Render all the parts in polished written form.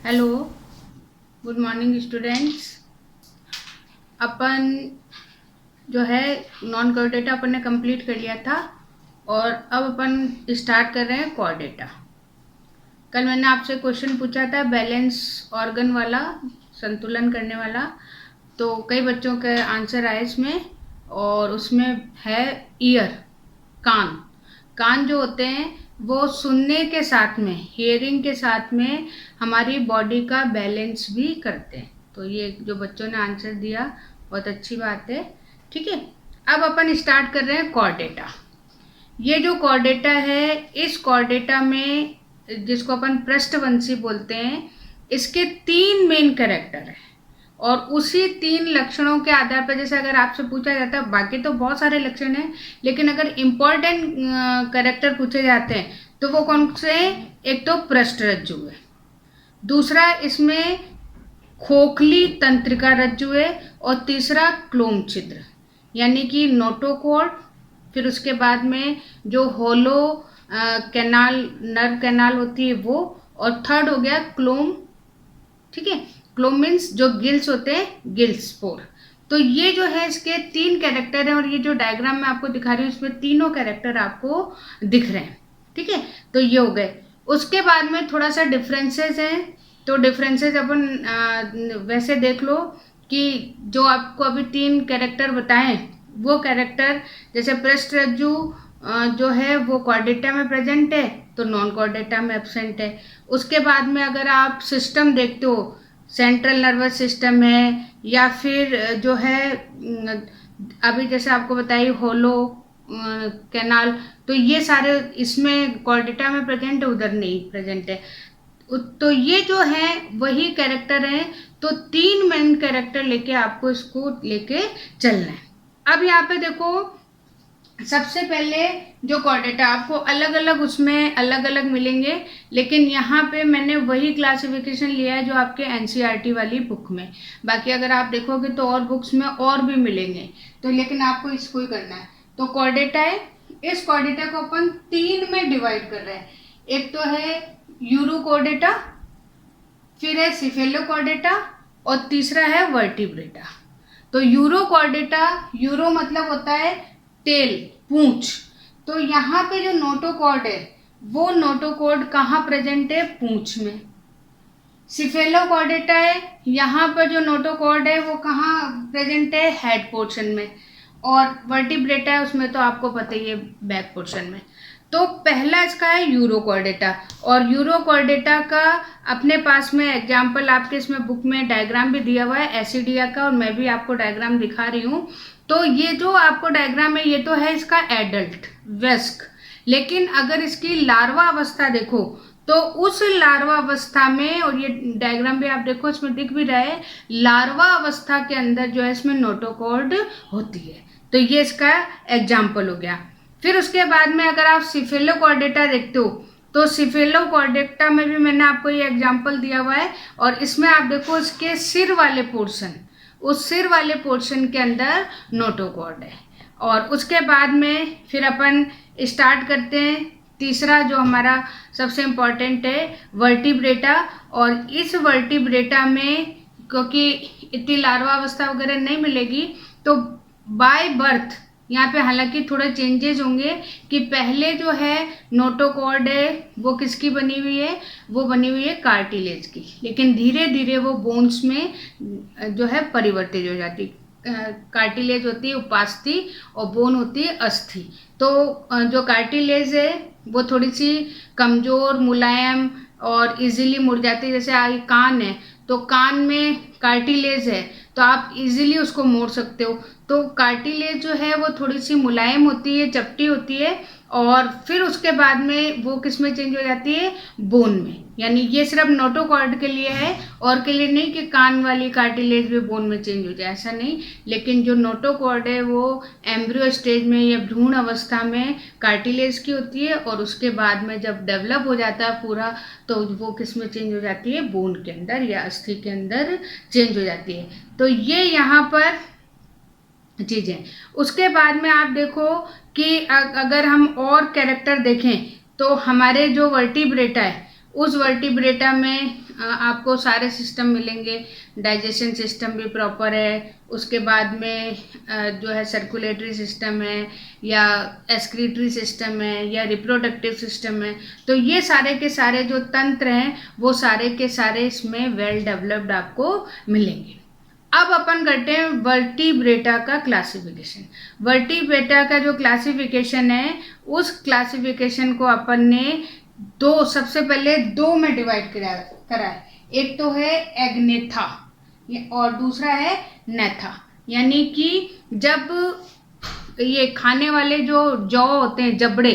Hello, good morning students. अपन जो है नॉन कोर डेटा अपन ने कंप्लीट कर लिया था और अब अपन स्टार्ट कर रहे हैं कोर डेटा। कल मैंने आपसे क्वेश्चन पूछा था बैलेंस ऑर्गन वाला, संतुलन करने वाला, तो कई बच्चों के आंसर आए इसमें। और उसमें है ईयर, कान। कान जो होते हैं वो सुनने के साथ में, हियरिंग के साथ में हमारी बॉडी का बैलेंस भी करते हैं। तो ये जो बच्चों ने आंसर दिया बहुत अच्छी बात है। ठीक है, अब अपन स्टार्ट कर रहे हैं कोर डेटा। ये जो कोर डेटा है, इस कोर डेटा में जिसको अपन पृष्ठवंशी बोलते हैं, इसके 3 मेन कैरेक्टर हैं और उसी 3 लक्षणों के आधार पर, जैसे अगर आपसे पूछा जाता है, बाकी तो बहुत सारे लक्षण हैं, लेकिन अगर इम्पोर्टेंट कैरेक्टर पूछे जाते हैं तो वो कौन से हैं? एक तो पृष्ठरज्जु है, दूसरा इसमें खोखली तंत्रिका रज्जु है और तीसरा क्लोम छिद्र यानी कि नोटोकॉर्ड। फिर उसके बाद में जो होलो कैनाल, नर्व कैनाल होती है वो, और थर्ड हो गया क्लोम। ठीक है, क्लोम मीन्स जो गिल्स होते हैं, गिल्स पोर। तो ये जो है इसके 3 कैरेक्टर हैं और ये जो डायग्राम मैं आपको दिखा रही हूँ इसमें तीनों कैरेक्टर आपको दिख रहे हैं। ठीक है, तो ये हो गए। उसके बाद में थोड़ा सा डिफरेंसेस हैं, तो डिफरेंसेस अपन वैसे देख लो कि जो आपको अभी 3 कैरेक्टर बताएं वो कैरेक्टर, जैसे पृष्ठरज्जु जो है वो कॉर्डेटा में प्रेजेंट है तो नॉन कॉर्डेटा में एब्सेंट है। उसके बाद में अगर आप सिस्टम देखते हो, सेंट्रल नर्वस सिस्टम है या फिर जो है अभी जैसे आपको बताइए होलो कैनाल, तो ये सारे इसमें कॉर्डेटा में प्रेजेंट है, उधर नहीं प्रेजेंट है। तो ये जो है वही कैरेक्टर है। तो 3 मेन कैरेक्टर लेके आपको इसको लेके चलना है। अब यहाँ पे देखो, सबसे पहले जो कॉर्डेटा आपको अलग अलग उसमें अलग अलग मिलेंगे, लेकिन यहाँ पे मैंने वही क्लासिफिकेशन लिया है जो आपके एनसीईआरटी वाली बुक में। बाकी अगर आप देखोगे तो और बुक्स में और भी मिलेंगे, तो लेकिन आपको इसको ही करना है। तो कॉर्डेटा है, इस कॉर्डेटा को अपन 3 में डिवाइड कर रहे हैं। एक तो है यूरोकॉर्डेटा, फिर है सिफेलोकॉर्डेटा और तीसरा है वर्टिब्रेटा। तो यूरोकॉर्डेटा, यूरो मतलब होता है टेल, पूंछ। तो यहाँ पे जो नोटोकॉर्ड है वो नोटोकॉर्ड कहाँ प्रेजेंट है? पूंछ में। सिफेलोकॉर्डेटा है, यहाँ पर जो नोटोकॉर्ड है वो कहाँ प्रेजेंट है? हेड पोर्शन में। और वर्टिब्रेटा है, उसमें तो आपको पता ही है, बैक पोर्शन में। तो पहला इसका है यूरोकॉर्डेटा, और यूरोकॉर्डेटा का अपने पास में एग्जाम्पल आपके इसमें बुक में डायग्राम भी दिया हुआ है एसिडिया का, और मैं भी आपको डायग्राम दिखा रही हूँ। तो ये जो आपको डायग्राम है ये तो है इसका एडल्ट वयस्क, लेकिन अगर इसकी लार्वा अवस्था देखो तो उस लार्वा अवस्था में, और ये डायग्राम भी आप देखो इसमें दिख भी रहा है, लार्वा अवस्था के अंदर जो है इसमें नोटोकॉर्ड होती है। तो ये इसका एग्जाम्पल हो गया। फिर उसके बाद में अगर आप सिफेलोकॉर्डेटा देखते हो तो सिफेलोकॉर्डेटा में भी मैंने आपको ये एग्जाम्पल दिया हुआ है, और इसमें आप देखो इसके सिर वाले पोर्शन, उस सिर वाले पोर्शन के अंदर नोटोकॉर्ड है। और उसके बाद में फिर अपन स्टार्ट करते हैं तीसरा जो हमारा सबसे इम्पॉर्टेंट है, वर्टिब्रेटा। और इस वर्टिब्रेटा में क्योंकि इतनी लार्वा अवस्था वगैरह नहीं मिलेगी, तो बाय बर्थ यहाँ पे हालांकि थोड़ा चेंजेस होंगे कि पहले जो है नोटोकॉर्ड है वो किसकी बनी हुई है? वो बनी हुई है कार्टिलेज की, लेकिन धीरे धीरे वो बोन्स में जो है परिवर्तित हो जाती है। कार्टिलेज होती है उपास्थि और बोन होती है अस्थि। तो जो कार्टिलेज है वो थोड़ी सी कमज़ोर, मुलायम और इजीली मुड़ जाती है। जैसे कान है तो कान में कार्टिलेज है तो आप इजीली उसको मोड़ सकते हो। तो कार्टिलेज जो है वो थोड़ी सी मुलायम होती है, चपटी होती है, और फिर उसके बाद में वो किस में चेंज हो जाती है? बोन में। यानी ये सिर्फ नोटोकॉर्ड के लिए है, और के लिए नहीं कि कान वाली कार्टिलेज भी बोन में चेंज हो जाए, ऐसा नहीं। लेकिन जो नोटोकॉर्ड है वो एम्ब्रियो स्टेज में या भ्रूण अवस्था में कार्टिलेज की होती है, और उसके बाद में जब डेवलप हो जाता है पूरा तो वो किस में चेंज हो जाती है? बोन के अंदर या अस्थि के अंदर चेंज हो जाती है। तो ये यहाँ पर चीज़ें। उसके बाद में आप देखो कि अगर हम और कैरेक्टर देखें तो हमारे जो वर्टिब्रेटा है उस वर्टिब्रेटा में आपको सारे सिस्टम मिलेंगे। डाइजेशन सिस्टम भी प्रॉपर है, उसके बाद में जो है सर्कुलेटरी सिस्टम है, या एक्सक्रीटरी सिस्टम है, या रिप्रोडक्टिव सिस्टम है। तो ये सारे के सारे जो तंत्र हैं वो सारे के सारे इसमें वेल डेवलप्ड आपको मिलेंगे। अब अपन करते हैं वर्टिब्रेटा का क्लासिफिकेशन। वर्टिब्रेटा का जो क्लासिफिकेशन है उस क्लासिफिकेशन को अपन ने सबसे पहले दो में डिवाइड करा है। एक तो है एग्नेथा और दूसरा है नेथा। यानी कि जब ये खाने वाले जो जौ होते हैं, जबड़े,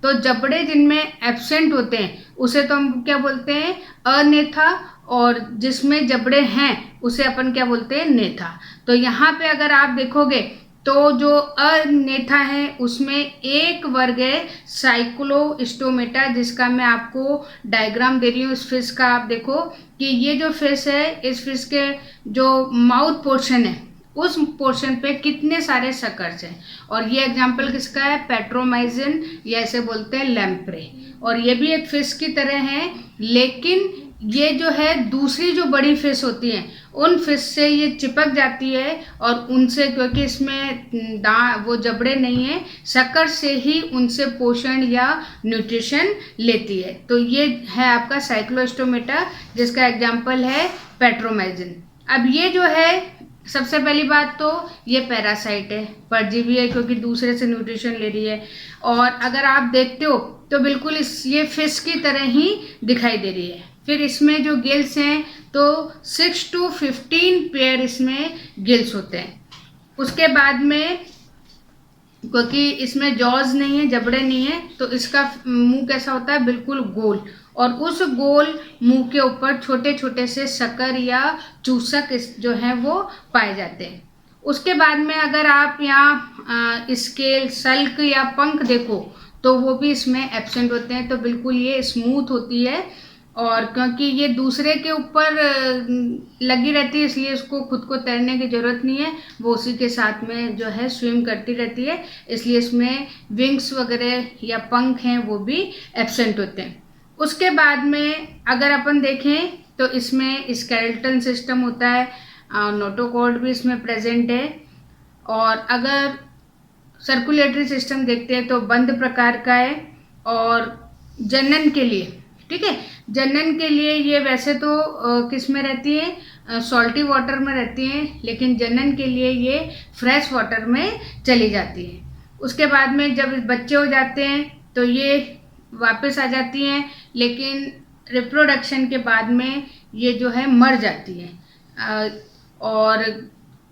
तो जबड़े जिनमें एब्सेंट होते हैं उसे तो हम क्या बोलते हैं, अनेथा, और जिसमें जबड़े हैं उसे अपन क्या बोलते हैं, नेथा। तो यहाँ पे अगर आप देखोगे तो जो अनेथा है उसमें एक वर्ग है साइक्लोस्टोमेटा, जिसका मैं आपको डायग्राम दे रही हूँ इस फिश का। आप देखो कि ये जो फिश है, इस फिश के जो माउथ पोर्शन है उस पोर्शन पे कितने सारे सकर्स हैं। और ये एग्जाम्पल किसका है, पेट्रोमाइजिन, या ऐसे बोलते हैं लैम्प्रे। और ये भी एक फिश की तरह है, लेकिन ये जो है दूसरी जो बड़ी फिश होती हैं उन फिश से ये चिपक जाती है, और उनसे, क्योंकि इसमें वो जबड़े नहीं है, शक्कर से ही उनसे पोषण या न्यूट्रिशन लेती है। तो ये है आपका साइक्लोस्टोमेटा, जिसका एग्जाम्पल है पेट्रोमाइजिन। अब ये जो है, सबसे पहली बात तो ये पैरासाइट है, परजीवी है, क्योंकि दूसरे से न्यूट्रिशन ले रही है। और अगर आप देखते हो तो बिल्कुल ये फिश की तरह ही दिखाई दे रही है। फिर इसमें जो गिल्स हैं तो 6 to 15 पेयर इसमें गिल्स होते हैं। उसके बाद में, क्योंकि इसमें जॉज नहीं है, जबड़े नहीं है, तो इसका मुंह कैसा होता है, बिल्कुल गोल, और उस गोल मुंह के ऊपर छोटे छोटे से शक्कर या चूसक जो हैं वो पाए जाते हैं। उसके बाद में अगर आप यहाँ स्केल, सल्क या पंख देखो तो वो भी इसमें एब्सेंट होते हैं। तो बिल्कुल ये स्मूथ होती है, और क्योंकि ये दूसरे के ऊपर लगी रहती है इसलिए उसको खुद को तैरने की ज़रूरत नहीं है, वो उसी के साथ में जो है स्विम करती रहती है, इसलिए इसमें विंग्स वगैरह या पंख हैं वो भी एब्सेंट होते हैं। उसके बाद में अगर अपन देखें तो इसमें स्केलेटन सिस्टम होता है, नोटोकॉर्ड भी इसमें प्रेजेंट है। और अगर सर्कुलेटरी सिस्टम देखते हैं तो बंद प्रकार का है। और जनन के लिए, ठीक है, जनन के लिए ये वैसे तो किस में रहती है, सॉल्टी वाटर में रहती हैं, लेकिन जनन के लिए ये फ्रेश वाटर में चली जाती है। उसके बाद में जब बच्चे हो जाते हैं तो ये वापस आ जाती हैं, लेकिन रिप्रोडक्शन के बाद में ये जो है मर जाती हैं। और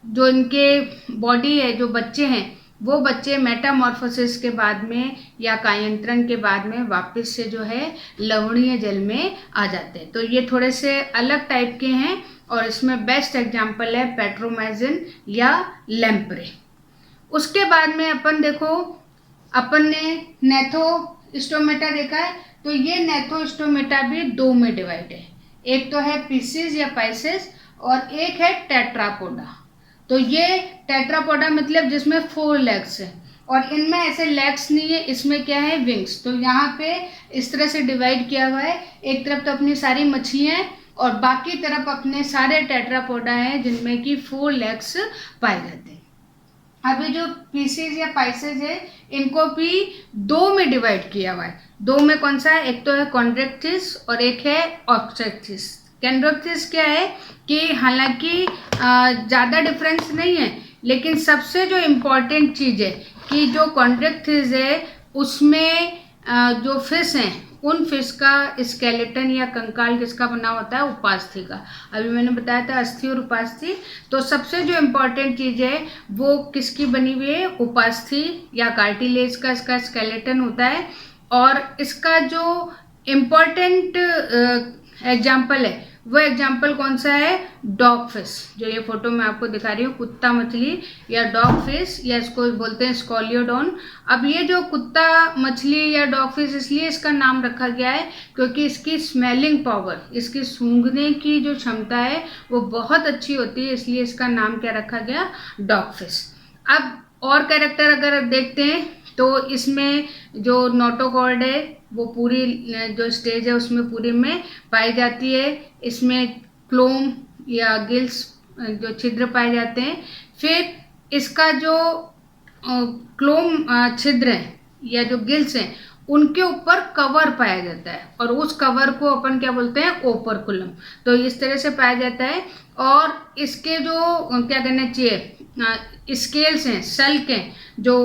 जो इनके बॉडी है, जो बच्चे हैं, वो बच्चे मेटामॉर्फोसिस के बाद में या कायंत्रण के बाद में वापस से जो है लवणीय जल में आ जाते हैं। तो ये थोड़े से अलग टाइप के हैं, और इसमें बेस्ट एग्जाम्पल है पेट्रोमाइजिन या लैम्प्रे। उसके बाद में अपन देखो, अपन ने नेथोस्टोमेटा देखा है, तो ये नेथोस्टोमेटा भी दो में डिवाइड है। एक तो है पीसिस या पाइसेस, और एक है टेट्रापोडा। तो ये टेट्रापोडा मतलब जिसमें 4 लेग्स है, और इनमें ऐसे लेग्स नहीं है, इसमें क्या है, विंग्स। तो यहाँ पे इस तरह से डिवाइड किया हुआ है, एक तरफ तो अपनी सारी मछलियाँ हैं और बाकी तरफ अपने सारे टेट्रापोडा हैं जिनमें कि 4 लेग्स पाए जाते हैं। अभी जो पीसेज या पाइसेज है इनको भी दो में डिवाइड किया हुआ है। दो में कौन सा है, एक तो है कॉन्ड्रेक्टिस और एक है ऑब्स्ट्रक्टिस। कैंड्रोक्टिस क्या है कि हालांकि ज़्यादा डिफरेंस नहीं है, लेकिन सबसे जो इम्पॉर्टेंट चीज़ है कि जो कॉन्ड्रेक्टिस है उसमें जो फिश हैं उन फिश का स्केलेटन या कंकाल किसका बना होता है, उपास्थि का। अभी मैंने बताया था अस्थि और उपास्थि। तो सबसे जो इम्पॉर्टेंट चीज़ है वो किसकी बनी हुई है, उपास्थि या कार्टिलेज का इसका स्केलेटन होता है। और इसका जो इम्पॉर्टेंट एग्जाम्पल है वो एग्जाम्पल कौन सा है, डॉग फिश, जो ये फोटो में आपको दिखा रही हूँ, कुत्ता मछली या डॉग फिश, या इसको बोलते हैं स्कॉलियोडॉन। अब ये जो कुत्ता मछली या डॉग फिश इसलिए इसका नाम रखा गया है क्योंकि इसकी स्मेलिंग पावर, इसकी सूंघने की जो क्षमता है वो बहुत अच्छी होती है, इसलिए इसका नाम क्या रखा गया, डॉग फिश। अब और कैरेक्टर अगर देखते हैं तो इसमें जो नोटोकॉर्ड है वो पूरी जो स्टेज है उसमें पूरी में पाई जाती है। इसमें क्लोम या गिल्स जो छिद्र पाए जाते हैं। फिर इसका जो क्लोम छिद्र है या जो गिल्स हैं उनके ऊपर कवर पाया जाता है और उस कवर को अपन क्या बोलते हैं, ओपरकुलम। तो इस तरह से पाया जाता है। और इसके जो क्या कहना चाहिए स्केल्स हैं, सल्क हैं, जो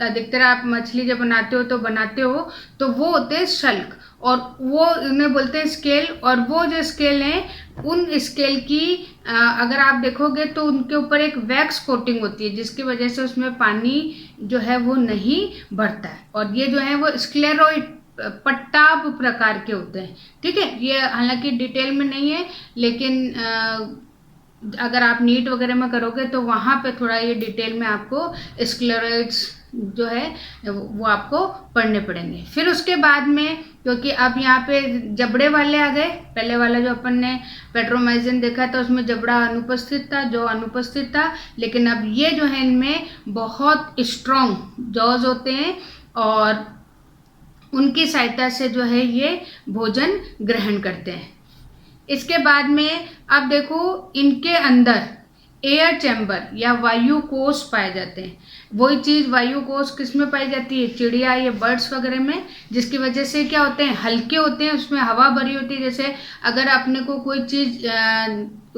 अधिकतर आप मछली जब बनाते हो तो वो होते हैं सल्क, और वो उन्हें बोलते हैं स्केल। और वो जो स्केल हैं उन स्केल की अगर आप देखोगे तो उनके ऊपर एक वैक्स कोटिंग होती है जिसकी वजह से उसमें पानी जो है वो नहीं भरता है। और ये जो है वो स्क्लेरोइड पट्टाभ प्रकार के होते हैं। ठीक है, ये हालांकि डिटेल में नहीं है, लेकिन अगर आप नीट वगैरह में करोगे तो वहाँ पे थोड़ा ये डिटेल में आपको स्क्लेरोइड्स जो है वो आपको पढ़ने पड़ेंगे। फिर उसके बाद में, क्योंकि अब यहाँ पे जबड़े वाले आ गए, पहले वाला जो अपन ने पेट्रोमाइसिन देखा था उसमें जबड़ा अनुपस्थित था, लेकिन अब ये जो है इनमें बहुत स्ट्रॉन्ग जॉज होते हैं और उनकी सहायता से जो है ये भोजन ग्रहण करते हैं। इसके बाद में अब देखो इनके अंदर एयर चैम्बर या वायु कोष पाए जाते हैं। वही चीज़ वायु कोष किस में पाई जाती है, चिड़िया या बर्ड्स वगैरह में, जिसकी वजह से क्या होते हैं, हल्के होते हैं, उसमें हवा भरी होती है। जैसे अगर अपने को कोई चीज़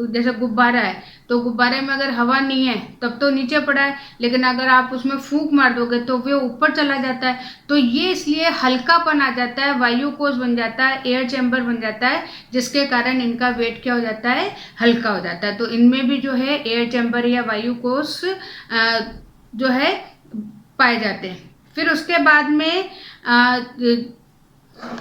जैसे गुब्बारा है तो गुब्बारे में अगर हवा नहीं है तब तो नीचे पड़ा है, लेकिन अगर आप उसमें फूंक मार दोगे तो वो ऊपर चला जाता है। तो ये इसलिए हल्कापन आ जाता है, वायु कोष बन जाता है, एयर चैम्बर बन जाता है, जिसके कारण इनका वेट क्या हो जाता है, हल्का हो जाता है। तो इनमें भी जो है एयर चैम्बर या वायु कोष जो है पाए जाते हैं। फिर उसके बाद में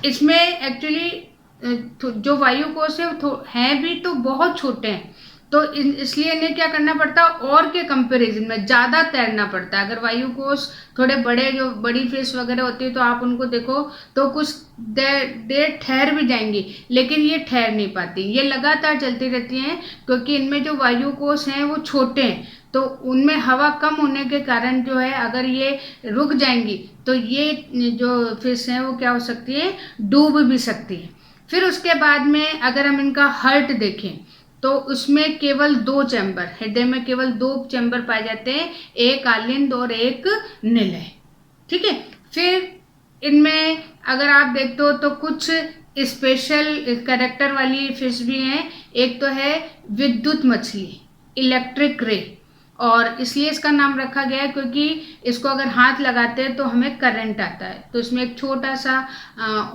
इसमें एक्चुअली जो वायु कोष है भी तो बहुत छोटे हैं, तो इसलिए इन्हें क्या करना पड़ता है, और के कंपैरिजन में ज़्यादा तैरना पड़ता है। अगर वायु कोष थोड़े बड़े, जो बड़ी फिश वगैरह होती है, तो आप उनको देखो तो कुछ देर ठहर भी जाएंगी, लेकिन ये ठहर नहीं पाती, ये लगातार चलती रहती हैं, क्योंकि इनमें जो वायु कोष हैं वो छोटे हैं। तो उनमें हवा कम होने के कारण जो है अगर ये रुक जाएंगी तो ये जो फिश हैं वो क्या हो सकती है, डूब भी सकती है। फिर उसके बाद में अगर हम इनका हार्ट देखें तो उसमें केवल 2 चैम्बर, हृदय में केवल 2 चैम्बर पाए जाते हैं, एक आलिंद और एक निलय। ठीक है, फिर इनमें अगर आप देखते हो तो कुछ स्पेशल कैरेक्टर वाली फिश भी हैं। एक तो है विद्युत मछली, इलेक्ट्रिक रे, और इसलिए इसका नाम रखा गया है क्योंकि इसको अगर हाथ लगाते हैं तो हमें करंट आता है। तो इसमें एक छोटा सा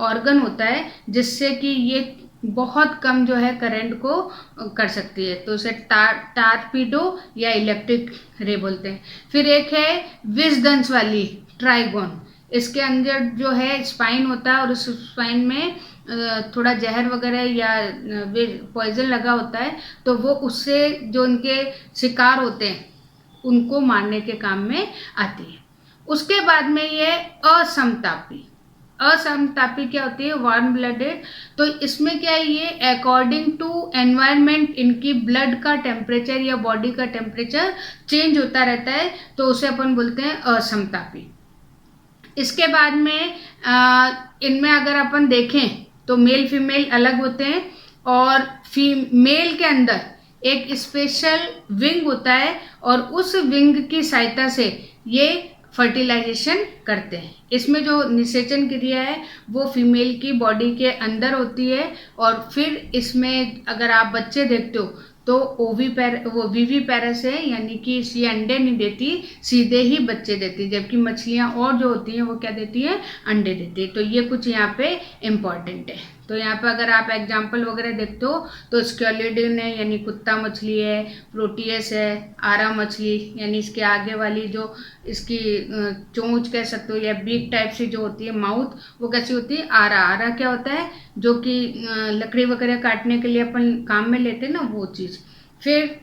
ऑर्गन होता है जिससे कि ये बहुत कम जो है करंट को कर सकती है, तो उसे टारपीडो या इलेक्ट्रिक रे बोलते हैं। फिर एक है विषदंश वाली ट्राइगोन, इसके अंदर जो है स्पाइन होता है और उस स्पाइन में थोड़ा जहर वगैरह या पॉइजन लगा होता है, तो वो उससे जो उनके शिकार होते हैं उनको मारने के काम में आती है। उसके बाद में ये असमतापी क्या होती है, वार्म ब्लडेड। तो इसमें क्या है, ये अकॉर्डिंग टू एनवायरनमेंट इनकी ब्लड का टेम्परेचर या बॉडी का टेम्परेचर चेंज होता रहता है, तो उसे अपन बोलते हैं असमतापी। इसके बाद में इनमें अगर अपन देखें तो मेल फीमेल अलग होते हैं, और फीमेल के अंदर एक स्पेशल विंग होता है और उस विंग की सहायता से ये फर्टिलाइजेशन करते हैं। इसमें जो निषेचन क्रिया है वो फीमेल की बॉडी के अंदर होती है, और फिर इसमें अगर आप बच्चे देखते हो तो विवीपैरस है, यानी कि ये अंडे नहीं देती, सीधे ही बच्चे देती, जबकि मछलियाँ और जो होती हैं वो क्या देती हैं, अंडे देती है। तो ये कुछ यहाँ पे इम्पॉर्टेंट है। तो यहाँ पे अगर आप एग्जाम्पल वगैरह देखते हो तो स्क्योलिडिन है, यानी कुत्ता मछली है, प्रोटियस है, आरा मछली, यानी इसके आगे वाली जो इसकी चोंच कह सकते हो या बीक टाइप से जो होती है माउथ, वो कैसी होती है, आरा क्या होता है, जो कि लकड़ी वगैरह काटने के लिए अपन काम में लेते हैं ना, वो चीज़। फिर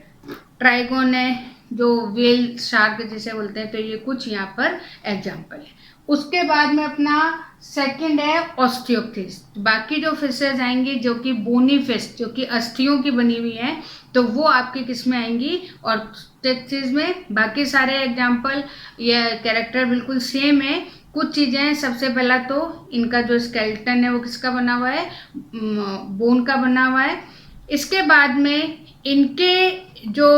ट्राइगोन है जो वेल शार्क जिसे बोलते हैं। तो ये कुछ यहाँ पर एग्जाम्पल है। उसके बाद में अपना सेकंड है ऑस्टियोक्थिस। बाकी जो फिशेज आएंगी जो कि बोनी फिश, जो कि अस्थियों की बनी हुई है, तो वो आपकी किस में आएंगी, ऑस्टियोक्थिस में। बाकी सारे एग्जाम्पल या कैरेक्टर बिल्कुल सेम है, कुछ चीज़ें हैं। सबसे पहला तो इनका जो स्केलेटन है वो किसका बना हुआ है, बोन का बना हुआ है। इसके बाद में इनके जो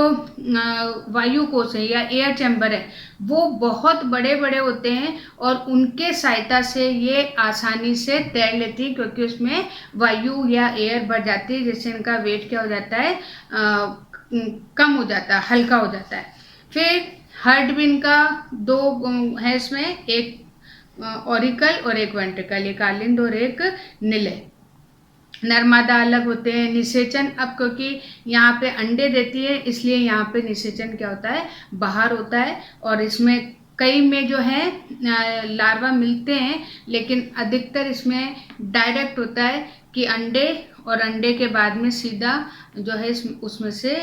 वायु कोश है या एयर चैम्बर है वो बहुत बड़े बड़े होते हैं और उनके सहायता से ये आसानी से तैर लेती है, क्योंकि उसमें वायु या एयर बढ़ जाती है, जिससे इनका वेट क्या हो जाता है, कम हो जाता है, हल्का हो जाता है। फिर हार्ट भी इनका दो है इसमें, एक ऑरिकल और एक वेंट्रिकल, एक कालिंद और एक निलय। नर्मदा अलग होते हैं। निषेचन, अब क्योंकि यहाँ पे अंडे देती है इसलिए यहाँ पे निषेचन क्या होता है, बाहर होता है। और इसमें कई में जो है लार्वा मिलते हैं, लेकिन अधिकतर इसमें डायरेक्ट होता है कि अंडे, और अंडे के बाद में सीधा जो है उसमें से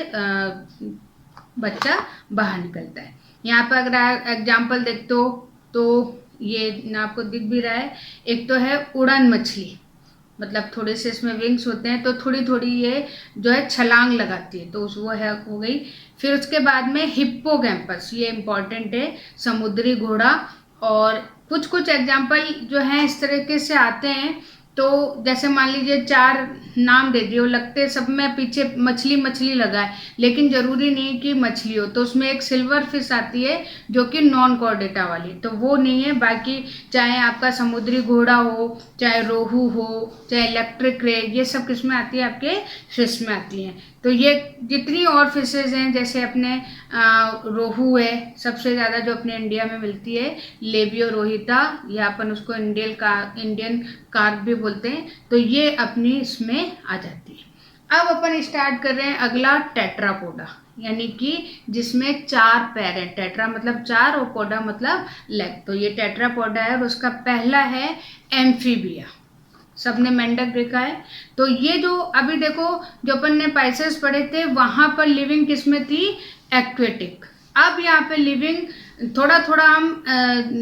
बच्चा बाहर निकलता है। यहाँ पर अगर एग्जाम्पल देखते हो तो ये आपको दिख भी रहा है, एक तो है उड़न मछली, मतलब थोड़े से इसमें विंग्स होते हैं तो थोड़ी थोड़ी ये जो है छलांग लगाती है, तो वो है हो गई। फिर उसके बाद में हिप्पोकैम्पस, ये इम्पॉर्टेंट है, समुद्री घोड़ा। और कुछ कुछ एग्जाम्पल जो हैं इस तरीके से आते हैं, तो जैसे मान लीजिए 4 नाम दे दिए, वो लगते सब में पीछे मछली मछली लगा है, लेकिन जरूरी नहीं कि मछली हो। तो उसमें एक सिल्वर फिश आती है जो कि नॉन कॉर्डेटा वाली, तो वो नहीं है। बाकी चाहे आपका समुद्री घोड़ा हो, चाहे रोहू हो, चाहे इलेक्ट्रिक रे, ये सब किस में आती है, आपके फिश में आती हैं। तो ये जितनी और फिशेज हैं, जैसे अपने रोहू है सबसे ज़्यादा जो अपने इंडिया में मिलती है, लेबियो रोहिता, या अपन उसको इंडियन कार्प भी बोलते हैं, तो ये अपनी इसमें आ जाती है। अब अपन स्टार्ट कर रहे हैं अगला, टेट्रापोडा, यानी कि जिसमें 4 पैर है। टेट्रा मतलब 4 और पोडा मतलब लेग, तो ये टेट्रापोडा है। और उसका पहला है एम्फीबिया, सबने मेंढक देखा है। तो ये जो अभी देखो, जो अपन ने पाइसेस पढ़े थे वहां पर लिविंग किसमें थी, एक्वेटिक। अब यहाँ पे लिविंग थोड़ा थोड़ा हम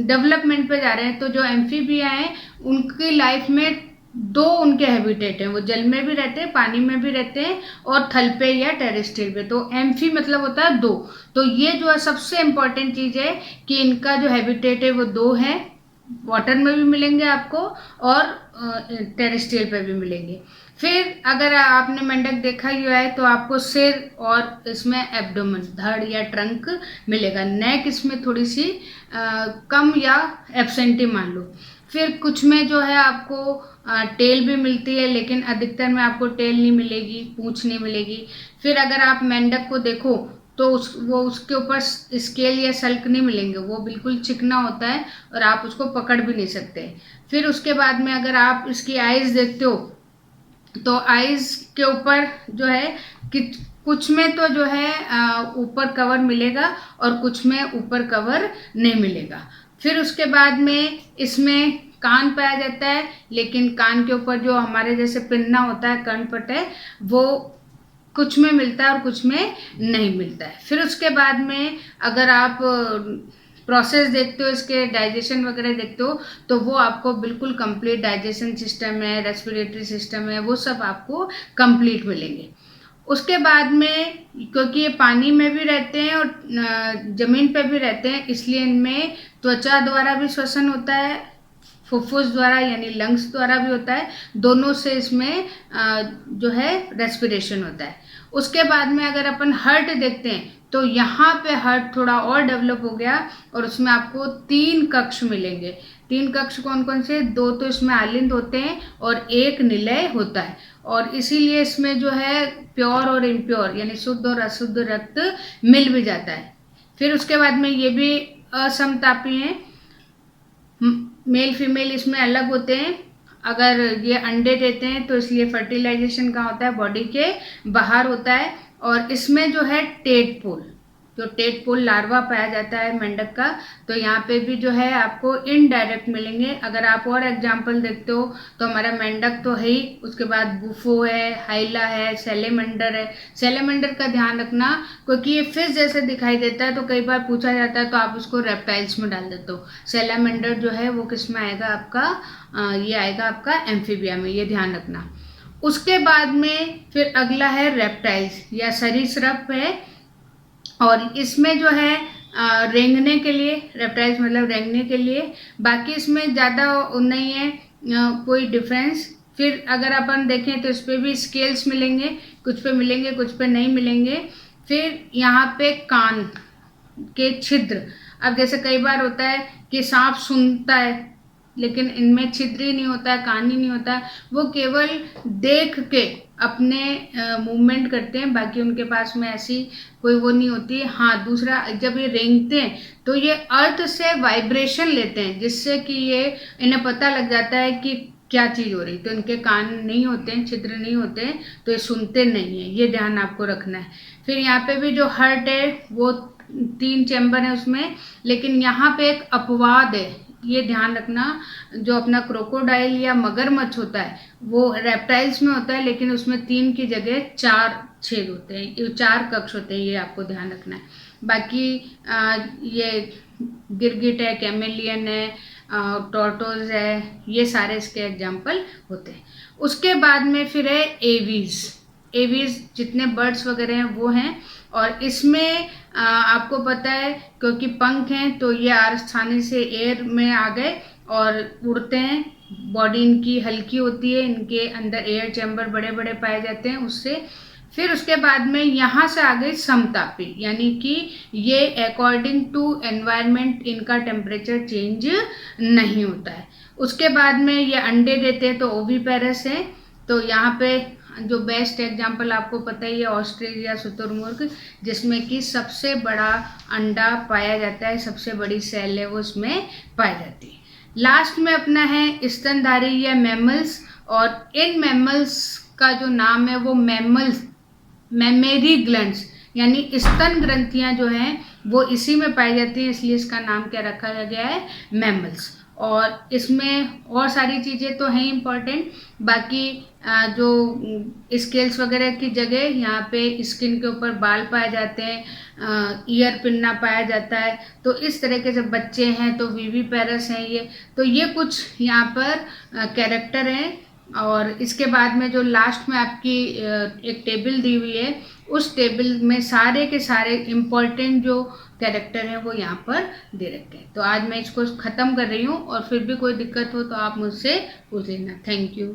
डेवलपमेंट पे जा रहे हैं। तो जो एम्फीबिया है उनकी लाइफ में 2 उनके हैबिटेट हैं, वो जल में भी रहते हैं, पानी में भी रहते हैं, और थल पे या टेरेस्ट्रियल पे। तो एम्फी मतलब होता है 2। तो ये जो है सबसे इम्पॉर्टेंट चीज है कि इनका जो हैबिटेट है वो 2 है, वाटर में भी मिलेंगे आपको और टेरेस्ट्रियल पे भी मिलेंगे। फिर अगर आपने मेंढक देखा ही है तो आपको सिर और इसमें एब्डोमेन, धड़ या ट्रंक मिलेगा। नेक इसमें थोड़ी सी कम या एब्सेंटी मान लो। फिर कुछ में जो है आपको टेल भी मिलती है, लेकिन अधिकतर में आपको टेल नहीं मिलेगी, पूंछ नहीं मिलेगी। फिर अगर आप मेंढक को देखो तो वो उसके ऊपर स्केल या सल्क नहीं मिलेंगे, वो बिल्कुल चिकना होता है और आप उसको पकड़ भी नहीं सकते। फिर उसके बाद में अगर आप इसकी आइज देखते हो तो आइज के ऊपर जो है कि कुछ में तो जो है ऊपर कवर मिलेगा और कुछ में ऊपर कवर नहीं मिलेगा। फिर उसके बाद में इसमें कान पाया जाता है, लेकिन कान के ऊपर जो हमारे जैसे पिन्ना होता है, कर्णपट है, वो कुछ में मिलता है और कुछ में नहीं मिलता है। फिर उसके बाद में अगर आप प्रोसेस देखते हो, इसके डाइजेशन वगैरह देखते हो, तो वो आपको बिल्कुल कंप्लीट डाइजेशन सिस्टम है, रेस्पिरेटरी सिस्टम है, वो सब आपको कंप्लीट मिलेंगे। उसके बाद में क्योंकि ये पानी में भी रहते हैं और जमीन पे भी रहते हैं, इसलिए इनमें त्वचा द्वारा भी श्वसन होता है, फुफ्फुस द्वारा यानी लंग्स द्वारा भी होता है, दोनों से इसमें जो है रेस्पिरेशन होता है। उसके बाद में अगर अपन हार्ट देखते हैं तो यहाँ पे हार्ट थोड़ा और डेवलप हो गया और उसमें आपको 3 कक्ष मिलेंगे। 3 कक्ष कौन कौन से, 2 तो इसमें आलिंद होते हैं और 1 निलय होता है, और इसीलिए इसमें जो है प्योर और इम्प्योर यानी शुद्ध और अशुद्ध रक्त मिल भी जाता है। फिर उसके बाद में ये भी असमतापी हैं, मेल फीमेल इसमें अलग होते हैं। अगर ये अंडे देते हैं तो इसलिए फर्टिलाइजेशन कहाँ होता है, बॉडी के बाहर होता है। और इसमें जो है टेडपोल, जो टेडपोल लार्वा पाया जाता है मेंढक का, तो यहाँ पे भी जो है आपको इनडायरेक्ट मिलेंगे। अगर आप और एग्जांपल देखते हो तो हमारा मेंढक तो है ही, उसके बाद बुफो है, हाइला है, सैलेमेंडर है। सैलेमेंडर का ध्यान रखना क्योंकि ये फिश जैसे दिखाई देता है, तो कई बार पूछा जाता है तो आप उसको रेप्टाइल्स में डाल देते हो। सैलेमेंडर जो है वो किस में आएगा आपका, ये आएगा आपका एम्फीबिया में, ये ध्यान रखना। उसके बाद में फिर अगला है रेप्टाइल्स या सरीसृप है, और इसमें जो है रेंगने के लिए, रेप्टाइल्स मतलब रेंगने के लिए। बाकी इसमें ज़्यादा नहीं है कोई डिफरेंस। फिर अगर अपन देखें तो इस पर भी स्केल्स मिलेंगे, कुछ पे मिलेंगे कुछ पे नहीं मिलेंगे। फिर यहाँ पे कान के छिद्र, अब जैसे कई बार होता है कि सांप सूंघता है लेकिन इनमें छिद्र ही नहीं होता है, कान ही नहीं होता है, वो केवल देख के अपने मूवमेंट करते हैं, बाकी उनके पास में ऐसी कोई वो नहीं होती है। हाँ, दूसरा जब ये रेंगते हैं तो ये अर्थ से वाइब्रेशन लेते हैं, जिससे कि ये इन्हें पता लग जाता है कि क्या चीज़ हो रही। तो इनके कान नहीं होते हैं, छिद्र नहीं होते हैं, तो ये सुनते नहीं है, ये ध्यान आपको रखना है। फिर यहाँ पे भी जो हार्ट है वो 3 चैम्बर है उसमें, लेकिन यहाँ पे एक अपवाद है, ये ध्यान रखना। जो अपना क्रोकोडाइल या मगरमच्छ होता है वो रेप्टाइल्स में होता है, लेकिन उसमें 3 की जगह 4 छेद होते हैं, ये 4 कक्ष होते हैं, ये आपको ध्यान रखना है। बाकी ये गिरगिट है, कैमेलियन है, टॉर्टोज है, ये सारे इसके एग्जाम्पल होते हैं। उसके बाद में फिर है एवीज। एवीज जितने बर्ड्स वगैरह हैं वो हैं, और इसमें आपको पता है क्योंकि पंख हैं तो ये आसानी से एयर में आ गए और उड़ते हैं। बॉडी इनकी हल्की होती है, इनके अंदर एयर चैम्बर बड़े बड़े पाए जाते हैं उससे। फिर उसके बाद में यहाँ से आ गई समतापी, यानी कि ये अकॉर्डिंग टू एनवायरनमेंट इनका टेम्परेचर चेंज नहीं होता है। उसके बाद में ये अंडे देते हैं तो ओवीपेरस है। तो यहाँ पे जो बेस्ट एग्जांपल आपको पता ही है ऑस्ट्रेलिया शुतुरमुर्ग, जिसमें कि सबसे बड़ा अंडा पाया जाता है, सबसे बड़ी सेल है वो उसमें पाई जाती है। लास्ट में अपना है स्तनधारी या मैमल्स, और इन मैमल्स का जो नाम है वो मैमेरी ग्लैंड्स यानी स्तन ग्रंथियां जो हैं वो इसी में पाई जाती हैं, इसलिए इसका नाम क्या रखा गया है, मैमल्स। और इसमें और सारी चीज़ें तो हैं इम्पॉर्टेंट, बाकी जो स्केल्स वगैरह की जगह यहाँ पे स्किन के ऊपर बाल पाए जाते हैं, ईयर पिन्ना पाया जाता है। तो इस तरह के जब बच्चे हैं तो विविपेरस हैं ये। तो ये कुछ यहाँ पर कैरेक्टर हैं। और इसके बाद में जो लास्ट में आपकी एक टेबल दी हुई है, उस टेबल में सारे के सारे इम्पोर्टेंट जो कैरेक्टर हैं वो यहाँ पर दे रखे हैं। तो आज मैं इसको ख़त्म कर रही हूँ, और फिर भी कोई दिक्कत हो तो आप मुझसे पूछ लेना। Thank you.